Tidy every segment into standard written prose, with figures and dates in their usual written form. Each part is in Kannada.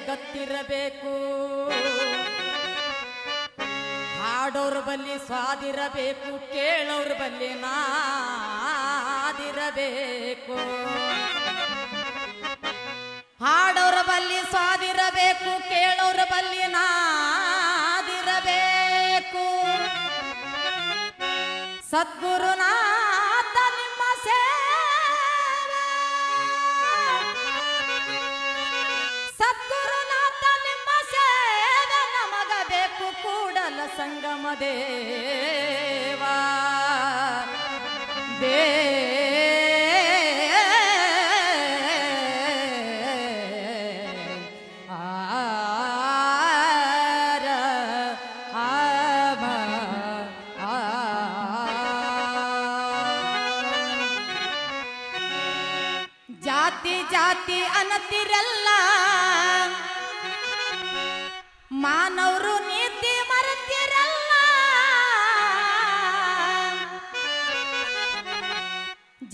ಗೊತ್ತಿರಬೇಕು, ಹಾಡೋರ ಬಲ್ಲಿ ಸ್ವಾದಿರಬೇಕು, ಕೇಳೋರ ಬಲ್ಲಿ ನಾದಿರಬೇಕು. ಹಾಡೋರ ಬಲ್ಲಿ ಸ್ವಾದಿರಬೇಕು, ಕೇಳೋರ ಬಲ್ಲಿ ನಾದಿರಬೇಕು. ಸದ್ಗುರುನಾಥ ನಿಮ್ಮ ಸೇವೆ, ಸದ್ಗುರುನಾಥ ನಿಮ್ಮ ಸೇವೆ ನಮಗ ಬೇಕು. ಕೂಡಲ ಸಂಗಮ ದೇವ ಜಾತಿ ಜಾತಿ ಅನ್ನತಿರಲ್ಲ, ಮಾನವರು ನೀತಿ ಮರೆತಿರಲ್ಲ.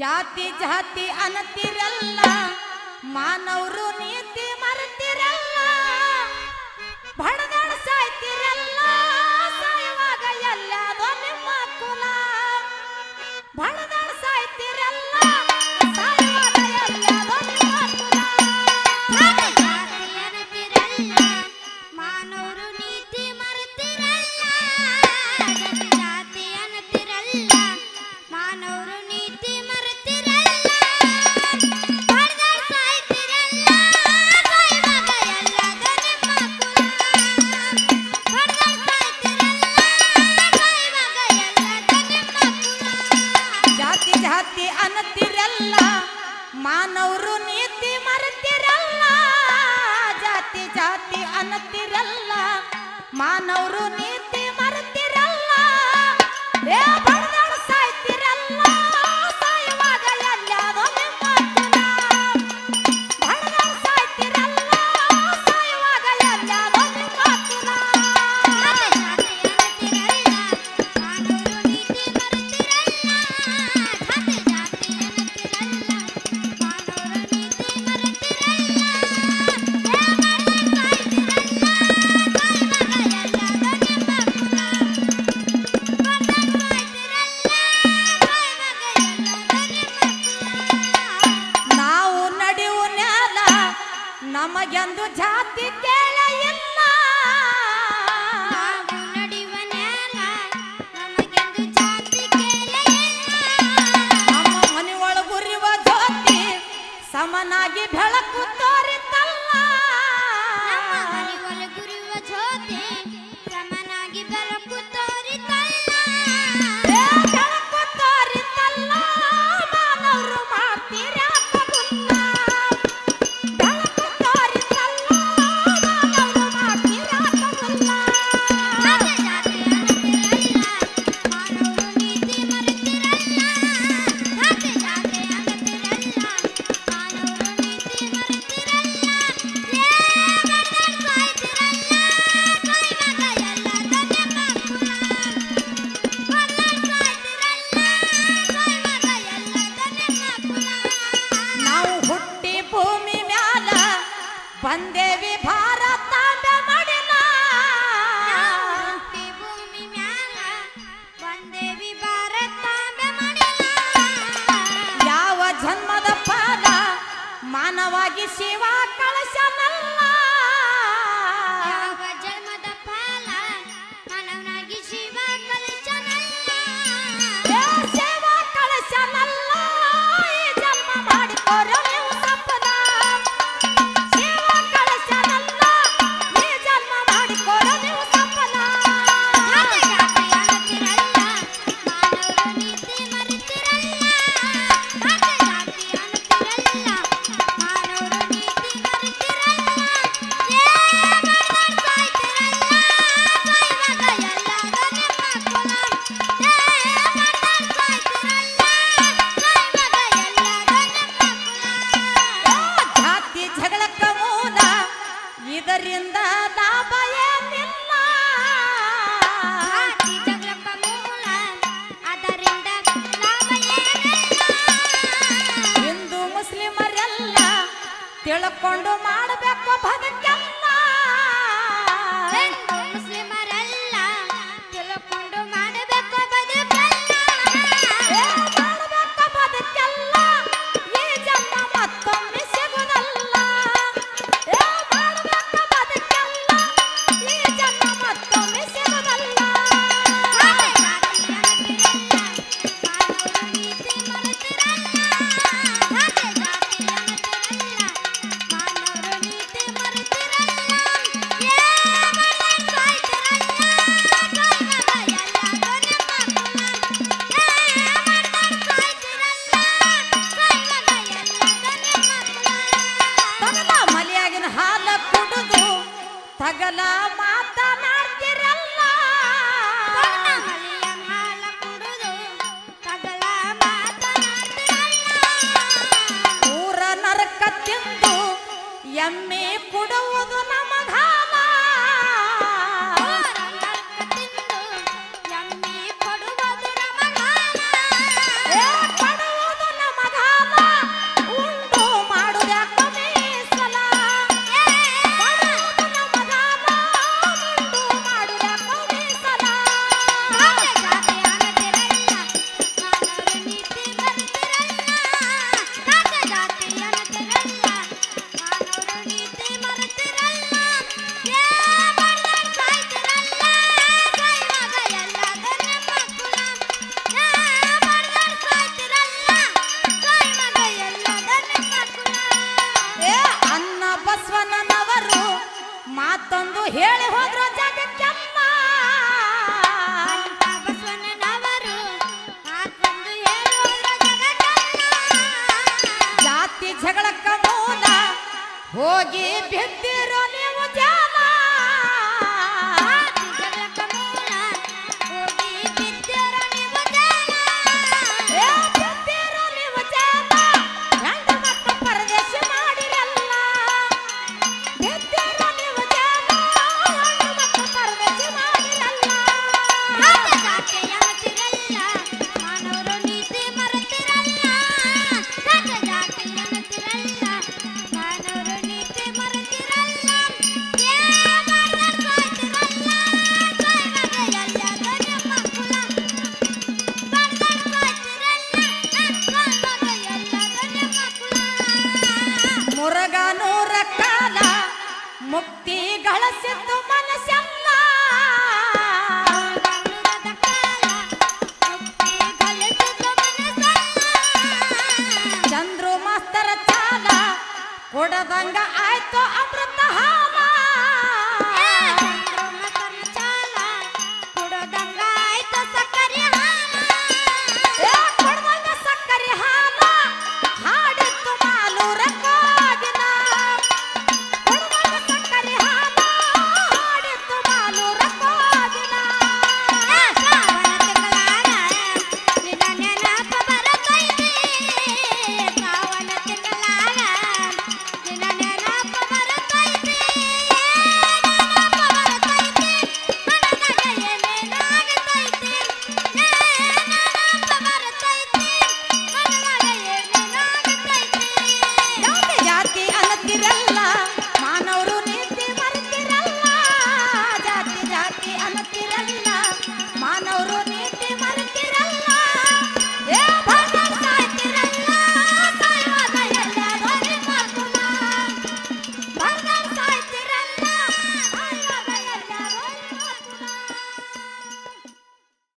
ಜಾತಿ ಜಾತಿ ಅನ್ನತಿರಲ್ಲ, ಮಾನವರು ನೀತಿ ಮರೆತಿರಲ್ಲ. ಬಡದಾಡ ಸಾಯ್ತಿರಲ್ಲ, ಸಾಯುವಾಗ ಎಲ್ಲದೋ ನಿಮ್ಮ ಕುಲ. ಬಡದಾಡ ಸಾಯ್ತಿರಲ್ಲ, ಜಾತಿ ಅನ್ನತಿರಲ್ಲ, ಮಾನವರು ನೀತಿ ಮರೆತಿರಲ್ಲ. ಜಾತಿ ಜಾತಿ ಅನ್ನತಿರಲ್ಲ, ಮಾನವರು ನೀತಿ ಮರೆತಿರಲ್ಲ. ಏ ಬಡದಾಡ ಸಾಯ್ತಿರಲ್ಲ, ಸಾಯುವಾಗ ಎಲ್ಲದೋ ನಿಮ್ಮ ಕುಲ. ಬಡದಾಡ ಸಾಯ್ತಿರಲ್ಲ, ಸಾಯುವಾಗ ಎಲ್ಲದೋ ನಿಮ್ಮ ಕುಲ. ಜಾತಿ ಜಾತಿ ಕೇಳ ಇಲ್ಲ ನಾವು ನಡೆಯುವ ನ್ಯಾಲ ನಮಗೆಂದು ಜಾತಿ ಕೇಳ ಇಲ್ಲ ನಮ್ಮ ಮನೆಯೊಳಗುರಿವ ಜ್ಯೋತಿ ಸಮನಾಗಿ ಬೆಳಕು ತೋರಿತಲ್ಲ ನಮ್ಮ ಮನೆಯೊಳಗುರಿವ ಜ್ಯೋತಿ ಸಮನಾಗಿ ಬೆಳಕು ತೋರಿತಲ್ಲ ಬೆಳಕು ತೋರಿತಲ್ಲ ಮಾನವರು ಮಾಡ್ತೀರ್ಯಾಕ ಗುಲ್ಲ ಬೆಳಕು ತೋರಿತಲ್ಲ ಮಾನವರು ಮಾಡ್ತೀರ್ಯಾಕ ಗುಲ್ಲ ಜಾತಿ ಜಾತಿ ಅನ್ನತಿರಲ್ಲ ಮಾನವರು ನೀತಿ ಮರೆತಿರಲ್ಲ ಜಾತಿ ಜಾತಿ ಅನ್ನತಿರಲ್ಲ ಮಾನವರು ನೀತಿ ಮರೆತಿರಲ್ಲ ಏ ಬರ್ದಾಡ್ ಸಾಯ್ತಿರಲ್ಲ ಸಾಯ್ವಾಗ ಎಲ್ಲ ತನ್ನ ಮಕ್ಕಳ ಬರ್ದಾಡ್ ಸಾಯ್ತಿರಲ್ಲ ಸಾಯ್ವಾಗ ಎಲ್ಲ ತನ್ನ ಮಕ್ಕಳ ನಾವು ಹುಟ್ಟಿ ಭೂಮಿ ಮ್ಯಾಲ ಬಂದೇವಿ ಭಾರತಾಂಬೆ ಮಡಿಲ ಹುಟ್ಟಿ ಭೂಮಿ ಮ್ಯಾಲ ಬಂದೇವಿ ಭಾರತಾಂಬೆ ಮಡಿಲ ಯಾವ ಜನ್ಮದ ಫಲ ಮಾನವಾಗಿ ಶಿವ ಕಳಶನಲ್ಲ ಯಾವ ಜನ್ಮದ ಫಲ ಮಾನವನಾಗಿ ಶಿವ ಕಲಿಸನಲ್ಲ ಏ ಶಿವ ಕಳಶನಲ್ಲ ಈ ಜನ್ಮ ಮಾಡಿಕೋರ ನೀವು ತಪ್ಪದ ಶಿವ ಕಳಶನಲ್ಲ ಈ ಜನ್ಮ ಮಾಡಿಕೋರ ನೀವು ತಪ್ಪದ ಜಾತಿ ಜಾತಿ ಅನ್ನತಿರಲ್ಲ ಮಾನವರು ನೀತಿ ಮರೆತಿರಲ್ಲ ಜಾತಿ ಜಾತಿ ಅನ್ನತಿರಲ್ಲ ಮಾನವರು ನೀತಿ ಮರೆತಿರಲ್ಲ ಏ ಬರ್ದಾಡ್ ಸಾಯ್ತಿರಲ್ಲ ಸಾಯ್ವಾಗ ಎಲ್ಲ ತನ್ನ ಮಕ್ಕಳ ಏ ಬರ್ದಾಡ್ ಸಾಯ್ತಿರಲ್ಲ ಸಾಯ್ವಾಗ ಎಲ್ಲ ತನ್ನ ಮಕ್ಕಳ ಜಾತಿ ಜಗಳಕ್ಕ ಮೂಲ ಇದರಿಂದ ಲಾಭ ಏನಿಲ್ಲ ಜಾತಿ ಜಗಳಕ್ಕ ಮೂಲ ಅದರಿಂದ ಲಾಭ ಏನಿಲ್ಲ ಹಿಂದೂ ಮುಸ್ಲಿಮರೆಲ್ಲ ತಿಳ್ಕೊಂಡು ಮಾಡಬೇಕು ಬದುಕೆಲ್ಲ ಹಿಂದೂ ಮುಸ್ಲಿಮರೆಲ್ಲ ತಿಳ್ಕೊಂಡು ಮಾಡಬೇಕು ಬದುಕಲ್ಲ ಏ ಮಾಡಬೇಕು ಬದುಕೆಲ್ಲ ಈ ಜನ್ಮ ಮತ್ತೊಮ್ಮೆ ಸಿಗುವುದಲ್ಲ ಏ ಮಾಡಬೇಕು ಬದುಕೆಲ್ಲ ಈ ಜನ್ಮ ಮತ್ತೊಮ್ಮೆ ಸಿಗುವುದಲ್ಲ ಜಾತಿ ಜಾತಿ ಅನ್ನತಿರಲ್ಲ ಮಾನವರು ನೀತಿ ಮರೆತಿರಲ್ಲ ಜಾತಿ ಜಾತಿ ಅನ್ನತಿರಲ್ಲ ಮಾನವರು ನೀತಿ ಮರೆತಿರಲ್ಲ ಏ ಬರ್ದಾಡ್ ಸಾಯ್ತಿರಲ್ಲ ಸಾಯ್ವಾಗ ಎಲ್ಲ ತನ್ನ ಮಕ್ಕಳ ಏ ಬರ್ದಾಡ್ ಸಾಯ್ತಿರಲ್ಲ ಸಾಯ್ವಾಗ ಎಲ್ಲ ತನ್ನ ಮಕ್ಕಳ ತಗಲ ಮಲಿಯಾಗಿನ ಹಾಲ ಕುಡಿದು ತಗಲ ಮಾತನಾಡ್ತಿರಲ್ಲ ತಗಲ ಮಲಿಯನ್ ಹಾಲ ಕುಡಿದು ತಗಲ ಮಾತನಾಡ್ತಿರಲ್ಲ ಊರ ನರಕ ತಿಂದು ಎಮ್ಮೆ ಕುಡುವುದು ನಮಗಾಲ ಊರ ನರಕ ತಿಂದು ಎಮ್ಮೆ ಕೊಡುವುದು ನಮಗಾಲ ಏ ಕೊಡುವುದು ನಮಗಾಲ ಉಂಡು ಮಾಡುದ್ಯಾಕ ಮೀಸಲ ಏ ಕೊಡುವುದು ನಮಗಾಲ ಉಂಡು ಮಾಡುದ್ಯಾಕ ಮೀಸಲ ಜಾತಿ ಜಾತಿ ಅನ್ನತಿರಲ್ಲ ಮಾನವರು ನೀತಿ ಮರೆತಿರಲ್ಲ ಜಾತಿ ಜಾತಿ ಅನ್ನತಿರಲ್ಲ ಮಾನವರು ನೀತಿ ಮರೆತಿರಲ್ಲ ಏ ಬರ್ದಾಡ್ ಸಾಯ್ತಿರಲ್ಲ ಸಾಯ್ವಾಗ ಎಲ್ಲ ತನ್ನ ಮಕ್ಕಳ ಏ ಬರ್ದಾಡ್ ಸಾಯ್ತಿರಲ್ಲ ಸಾಯ್ವಾಗ ಎಲ್ಲ ತನ್ನ ಮಕ್ಕಳ ಏ ಅನ್ನ ಬಸವಣ್ಣನವರು ಮಾತೊಂದು ಹೇಳಿ ಹೋದ್ರು ಜಗಕ್ಕೆಲ್ಲ ಅಂತ ಬಸವಣ್ಣನವರು ಮಾತೊಂದು ಹೇಳುವುದರ ಜಗತ್ತಲ್ಲ ಜಾತಿ ಜಗಳಕ್ಕ ಮೂಲ ಹೋಗಿ ಬಿದ್ದಿರೋ ನೀವು ಜಾಲ ಜಾತಿ ಜಗಳಕ್ಕ ಮೂಲ ಹೋಗಿ ಬಿದ್ದಿರೋ ನೀವು ಜಾಲ ಏ ಬಿದ್ದಿರೋ ನೀವು ಜಾಲ ಗಂಡು ಮಕ್ಕಳು ಪರದೇಶ ಮಾಡಿರಲ್ಲ ಬಿದ್ದಿರೋ ನೀವು ಜಾಲ ಗಂಡು ಮಕ್ಕಳು ಪರದೇಶ ಮಾಡಿರಲ್ಲ ಜಾತಿ ಜಾತಿ ಅನ್ನತಿರಲ್ಲ ಮಾನವರು ನೀತಿ ಮರೆತಿರಲ್ಲ ಜಾತಿ ಜಾತಿ ಅನ್ನತಿರಲ್ಲ ಮಾನವರು ನೀತಿ ಮರೆತಿರಲ್ಲ ಮುಕ್ತಿ ಗಳಿಸಿದ್ದು ಮನಸ್ಸೆಲ್ಲ ಗಂಡುಗದ ಕಾಲ ಮುಕ್ತಿ ಗಳಿಸಿದ ಮನಸ್ಸಲ್ಲ ಚಂದ್ರು ಮಾಸ್ತರ ಚಾಲ ಕೊಡದಂಗ